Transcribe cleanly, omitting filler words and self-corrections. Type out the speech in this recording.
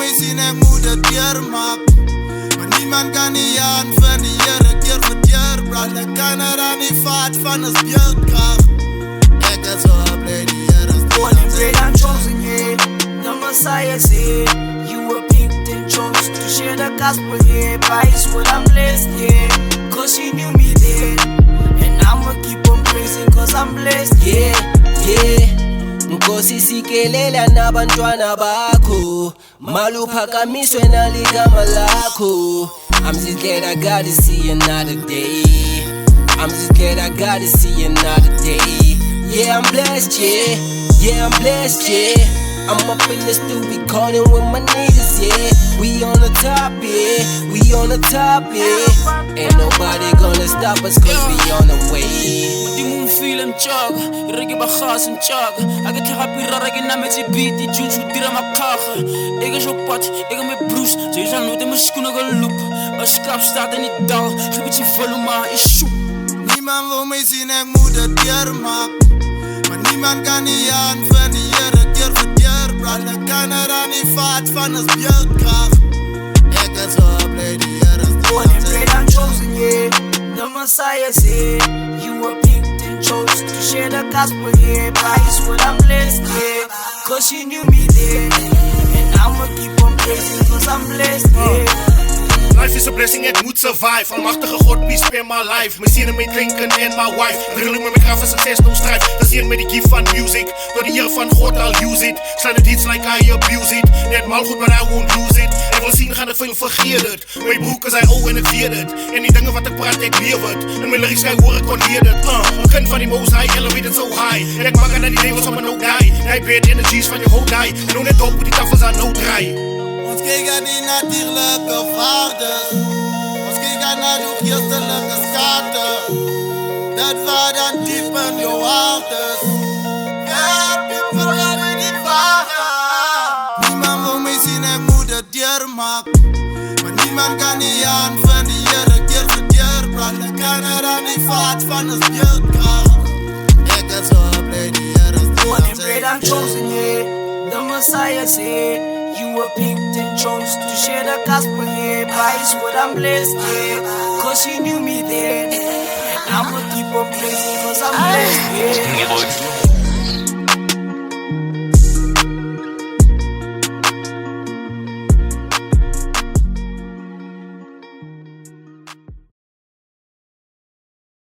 mij zien, ik moet het hier maken. Maar niemand kan niet aan van die Heere keer voor keer. Brand, ik kan er aan die vaart van als beeldkracht. Ik is zo blij die Heere is born and bred and chosen, yeah. The Messiah said, you were picked and chose to share the gospel, yeah. By his word I'm blessed, yeah. Cause he knew me then. And I'ma keep on praising cause I'm blessed, yeah, yeah. Nkosi sikelela nabantwana bakho, maluphakamiswe naligama lakho. I'm just glad I got to see another day. I'm just glad I got to see another day. Yeah, I'm blessed, yeah. Yeah, I'm blessed, yeah. I'm up in the studio calling with my niggas, yeah. We on the top, yeah. We on the top, yeah. Ain't nobody gonna stop us cause we on the way. Dimo feel em chug, rege ba gas en chug. Ek het happy rare ke na met se beat, die tunes moet dira makage. Ek is op pad, ek het met Bruce, jy sal nooit in my skoene geloop. My skap staat in die dal, gee bietjie volume, is shoot. Niemand wil mij zien, ik moet het hier maken. Maar niemand kan niet aan van die Heere keer voor keer. Brand, ik kan er aan die vaart van als beeldkracht. Ik is zo blij die Heere is born and bred and chosen, yeah. The Messiah said, you were picked and chose to share the gospel, yeah. By his word I'm blessed, yeah. Cause he knew me then. And I'ma keep on praising cause I'm blessed, yeah. Life is a blessing, it moet survive. Almachtige God, please spare my life. Mijn zinnen met drinken en my wife. Drilling met mijn graf en succes, no strife. Dat is hier met die gift van music. Door de Heer van God, I'll use it. Slaan het hits like I abuse it. Net mal goed, maar I won't lose it. En wil zien, gaan ik veel vergeet het. Mijn broeken zijn oud en ik weet het. En die dingen wat ik praat, ik leef het. En mijn lyrics, ik hoor het, kon leer het. Een kind van die most high, elevated so high. En ik maak aan die levens om een no die. Hij beert energies van je whole die. En hoe net dope, hoe die tafels aan no draai. Ons kijken die natuurlijke waardes. Ons kijken naar uw geestelijke schatten. Dat waar dan diep in jouw hart is. Heb je vergeten die waarheid? Niemand wil mij zien, ik moet het hier maken. Maar niemand kan niet aan van die Heere keer voor keer. Brand, ik kan er aan die vaart van als beeldkracht. Ik is zo blij die Heere is born and bred and chosen, yeah. The Messiah said, you were picked and chose to share the gospel, yeah. By his word I'm blessed, yeah. Cause he knew me then. And I'ma keep on praising cause I'm blessed, yeah.